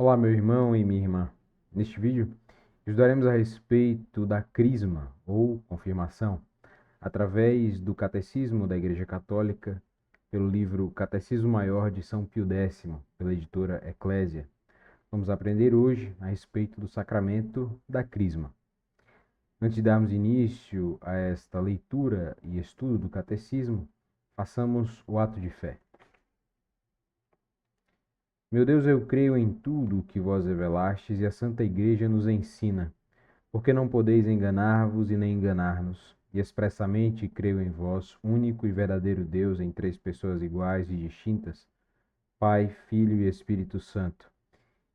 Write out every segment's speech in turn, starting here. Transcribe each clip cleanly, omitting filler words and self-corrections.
Olá, meu irmão e minha irmã. Neste vídeo, estudaremos a respeito da crisma, ou confirmação, através do Catecismo da Igreja Católica, pelo livro Catecismo Maior de São Pio X, pela editora Eclésia. Vamos aprender hoje a respeito do sacramento da crisma. Antes de darmos início a esta leitura e estudo do Catecismo, façamos o ato de fé. Meu Deus, eu creio em tudo o que vós revelastes e a Santa Igreja nos ensina, porque não podeis enganar-vos e nem enganar-nos. E expressamente creio em vós, único e verdadeiro Deus, em três pessoas iguais e distintas, Pai, Filho e Espírito Santo.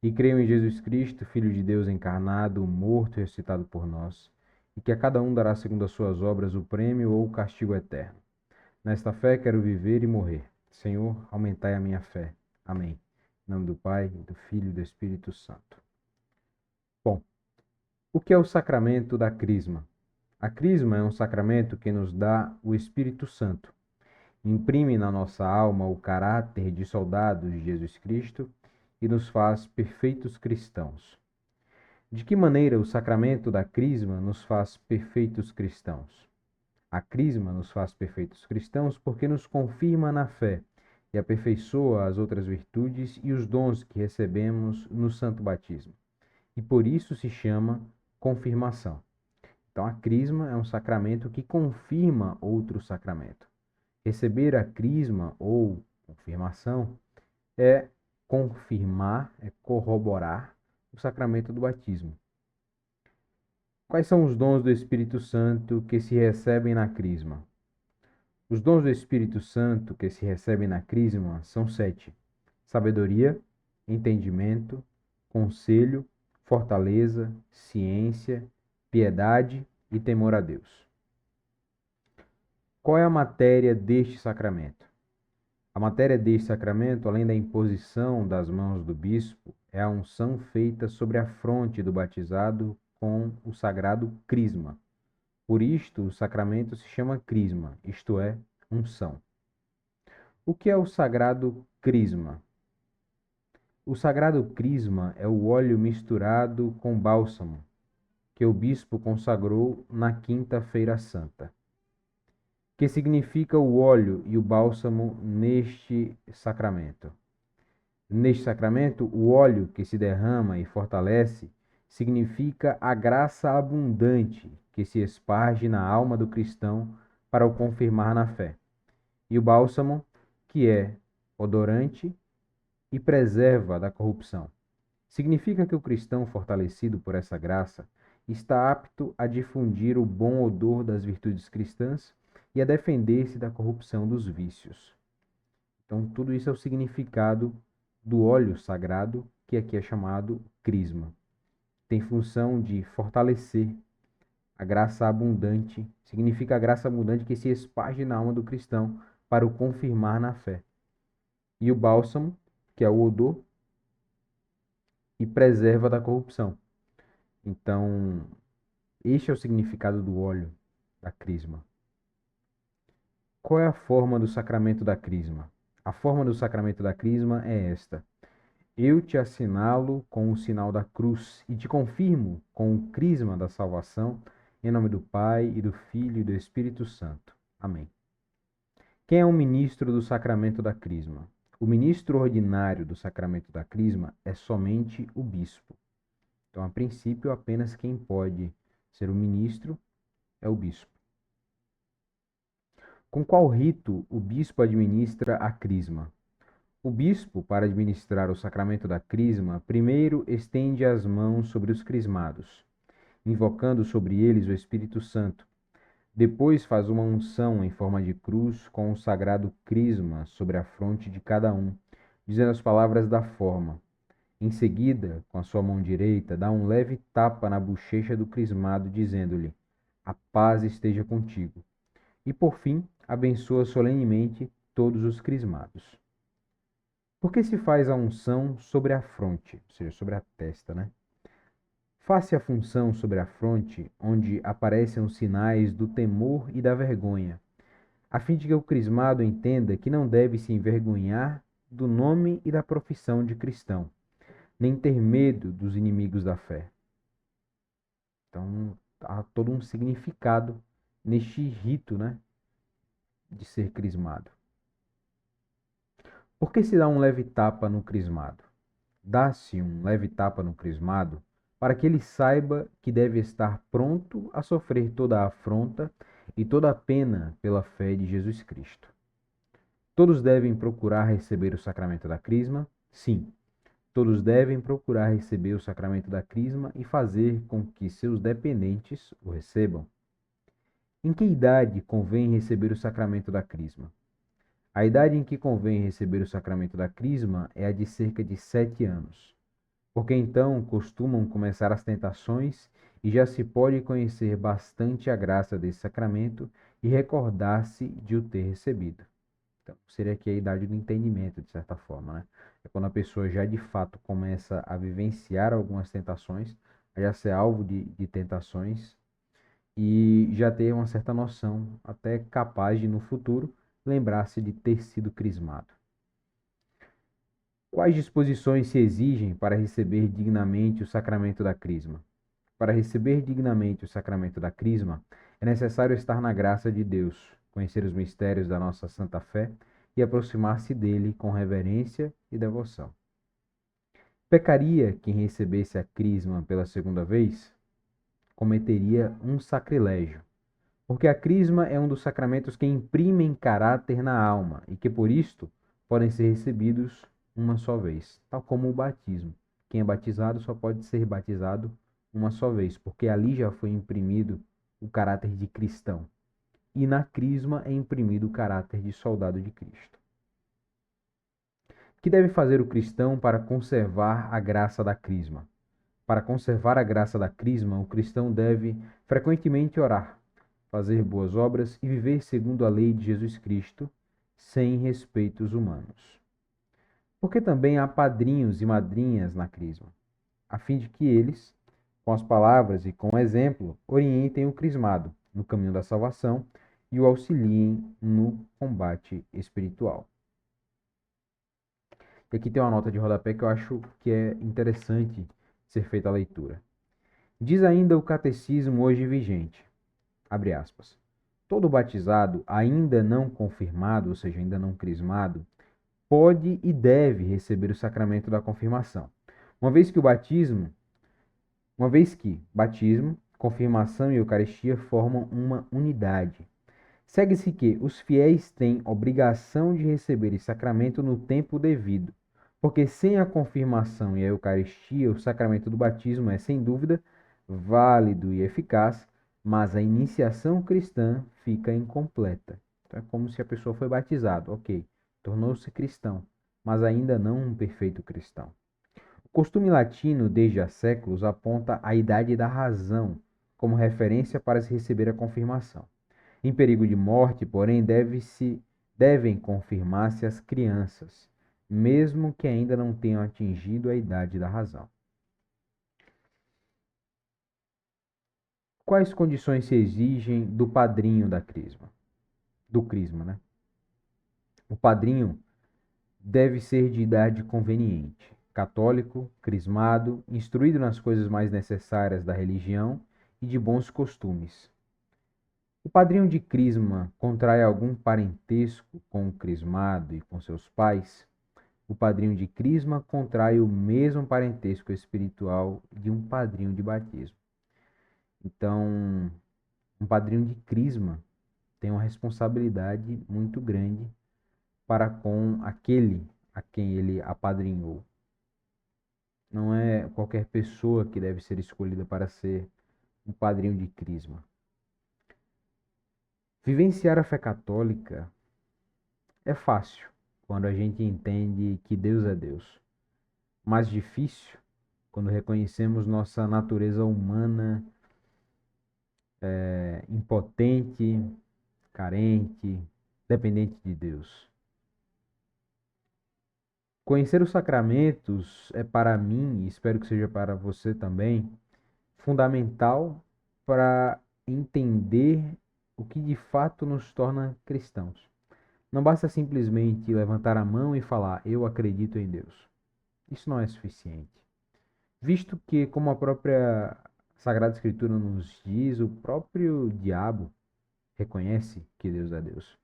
E creio em Jesus Cristo, Filho de Deus encarnado, morto e ressuscitado por nós, e que a cada um dará segundo as suas obras o prêmio ou o castigo eterno. Nesta fé quero viver e morrer. Senhor, aumentai a minha fé. Amém. Em nome do Pai, do Filho e do Espírito Santo. Bom, o que é o sacramento da crisma? A crisma é um sacramento que nos dá o Espírito Santo. Imprime na nossa alma o caráter de soldados de Jesus Cristo e nos faz perfeitos cristãos. De que maneira o sacramento da crisma nos faz perfeitos cristãos? A crisma nos faz perfeitos cristãos porque nos confirma na fé e aperfeiçoa as outras virtudes e os dons que recebemos no santo batismo. E por isso se chama confirmação. Então, a crisma é um sacramento que confirma outro sacramento. Receber a crisma ou confirmação é confirmar, é corroborar o sacramento do batismo. Quais são os dons do Espírito Santo que se recebem na crisma? Os dons do Espírito Santo que se recebem na crisma são 7: sabedoria, entendimento, conselho, fortaleza, ciência, piedade e temor a Deus. Qual é a matéria deste sacramento? A matéria deste sacramento, além da imposição das mãos do bispo, é a unção feita sobre a fronte do batizado com o sagrado crisma. Por isto, o sacramento se chama crisma, isto é, unção. O que é o sagrado crisma? O sagrado crisma é o óleo misturado com bálsamo, que o bispo consagrou na Quinta-feira Santa. Que significa o óleo e o bálsamo neste sacramento? Neste sacramento, o óleo que se derrama e fortalece significa a graça abundante que se esparge na alma do cristão para o confirmar na fé. E o bálsamo, que é odorante e preserva da corrupção. Significa que o cristão fortalecido por essa graça está apto a difundir o bom odor das virtudes cristãs e a defender-se da corrupção dos vícios. Então, tudo isso é o significado do óleo sagrado, que aqui é chamado crisma. Tem função de fortalecer a graça abundante, significa a graça abundante que se esparge na alma do cristão para o confirmar na fé. E o bálsamo, que é o odor, e preserva da corrupção. Então, este é o significado do óleo da crisma. Qual é a forma do sacramento da crisma? A forma do sacramento da crisma é esta: eu te assinalo com o sinal da cruz e te confirmo com o crisma da salvação, em nome do Pai e do Filho e do Espírito Santo. Amém. Quem é o ministro do sacramento da crisma? O ministro ordinário do sacramento da crisma é somente o bispo. Então, a princípio, apenas quem pode ser o ministro é o bispo. Com qual rito o bispo administra a crisma? O bispo, para administrar o sacramento da crisma, primeiro estende as mãos sobre os crismados, invocando sobre eles o Espírito Santo. Depois faz uma unção em forma de cruz com o sagrado crisma sobre a fronte de cada um, dizendo as palavras da forma. Em seguida, com a sua mão direita, dá um leve tapa na bochecha do crismado, dizendo-lhe: a paz esteja contigo. E, por fim, abençoa solenemente todos os crismados. Por que se faz a unção sobre a fronte, ou seja, sobre a testa, né? Faz-se a função sobre a fronte, onde aparecem os sinais do temor e da vergonha, a fim de que o crismado entenda que não deve se envergonhar do nome e da profissão de cristão, nem ter medo dos inimigos da fé. Então, há todo um significado neste rito, né, de ser crismado. Por que se dá um leve tapa no crismado? Dá-se um leve tapa no crismado para que ele saiba que deve estar pronto a sofrer toda a afronta e toda a pena pela fé de Jesus Cristo. Todos devem procurar receber o sacramento da crisma? Sim, todos devem procurar receber o sacramento da crisma e fazer com que seus dependentes o recebam. Em que idade convém receber o sacramento da crisma? A idade em que convém receber o sacramento da crisma é a de cerca de 7 anos, porque então costumam começar as tentações e já se pode conhecer bastante a graça desse sacramento e recordar-se de o ter recebido. Então, seria aqui a idade do entendimento, de certa forma, né? É quando a pessoa já de fato começa a vivenciar algumas tentações, a já ser alvo de tentações e já ter uma certa noção, até capaz de no futuro lembrar-se de ter sido crismado. Quais disposições se exigem para receber dignamente o sacramento da crisma? Para receber dignamente o sacramento da crisma, é necessário estar na graça de Deus, conhecer os mistérios da nossa santa fé e aproximar-se dele com reverência e devoção. Pecaria quem recebesse a crisma pela segunda vez? Cometeria um sacrilégio, porque a crisma é um dos sacramentos que imprimem caráter na alma e que, por isto, podem ser recebidos uma só vez, tal como o batismo. Quem é batizado só pode ser batizado uma só vez, porque ali já foi imprimido o caráter de cristão. E na crisma é imprimido o caráter de soldado de Cristo. O que deve fazer o cristão para conservar a graça da crisma? Para conservar a graça da crisma, o cristão deve frequentemente orar, fazer boas obras e viver segundo a lei de Jesus Cristo, sem respeitos humanos. Porque também há padrinhos e madrinhas na crisma, a fim de que eles, com as palavras e com o exemplo, orientem o crismado no caminho da salvação e o auxiliem no combate espiritual. E aqui tem uma nota de rodapé que eu acho que é interessante ser feita a leitura. Diz ainda o catecismo hoje vigente, abre aspas, todo batizado ainda não confirmado, ou seja, ainda não crismado, pode e deve receber o sacramento da confirmação, uma vez que batismo, confirmação e Eucaristia formam uma unidade. Segue-se que os fiéis têm obrigação de receber esse sacramento no tempo devido, porque sem a confirmação e a Eucaristia, o sacramento do batismo é, sem dúvida, válido e eficaz, mas a iniciação cristã fica incompleta. Então, é como se a pessoa foi batizada, ok, tornou-se cristão, mas ainda não um perfeito cristão. O costume latino, desde há séculos, aponta a idade da razão como referência para se receber a confirmação. Em perigo de morte, porém, devem confirmar-se as crianças, mesmo que ainda não tenham atingido a idade da razão. Quais condições se exigem do padrinho da crisma? Do crisma, né? O padrinho deve ser de idade conveniente, católico, crismado, instruído nas coisas mais necessárias da religião e de bons costumes. O padrinho de crisma contrai algum parentesco com o crismado e com seus pais? O padrinho de crisma contrai o mesmo parentesco espiritual de um padrinho de batismo. Então, um padrinho de crisma tem uma responsabilidade muito grande para com aquele a quem ele apadrinhou. Não é qualquer pessoa que deve ser escolhida para ser um padrinho de crisma. Vivenciar a fé católica é fácil quando a gente entende que Deus é Deus. Mais difícil quando reconhecemos nossa natureza humana impotente, carente, dependente de Deus. Conhecer os sacramentos é para mim, e espero que seja para você também, fundamental para entender o que de fato nos torna cristãos. Não basta simplesmente levantar a mão e falar, eu acredito em Deus. Isso não é suficiente. Visto que, como a própria Sagrada Escritura nos diz, o próprio diabo reconhece que Deus é Deus.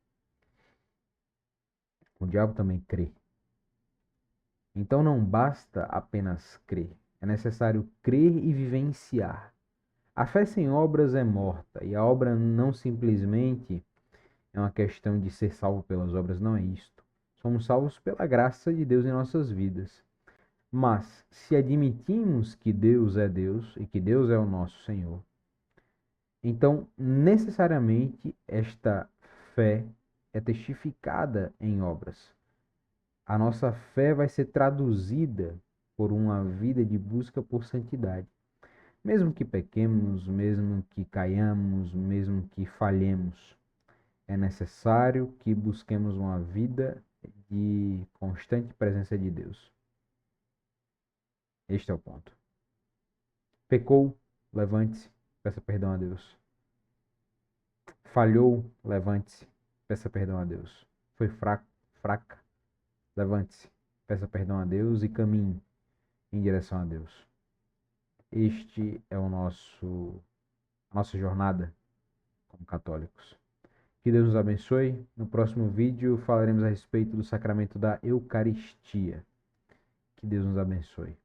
O diabo também crê. Então não basta apenas crer, é necessário crer e vivenciar. A fé sem obras é morta, e a obra não simplesmente é uma questão de ser salvo pelas obras, não é isto. Somos salvos pela graça de Deus em nossas vidas. Mas, se admitimos que Deus é Deus e que Deus é o nosso Senhor, então necessariamente esta fé é testificada em obras. A nossa fé vai ser traduzida por uma vida de busca por santidade. Mesmo que pequemos, mesmo que caiamos, mesmo que falhemos, é necessário que busquemos uma vida de constante presença de Deus. Este é o ponto. Pecou, levante-se, peça perdão a Deus. Falhou, levante-se, peça perdão a Deus. Foi fraco, fraca, levante-se, peça perdão a Deus e caminhe em direção a Deus. Este é a nossa jornada como católicos. Que Deus nos abençoe. No próximo vídeo falaremos a respeito do sacramento da Eucaristia. Que Deus nos abençoe.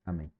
Amém.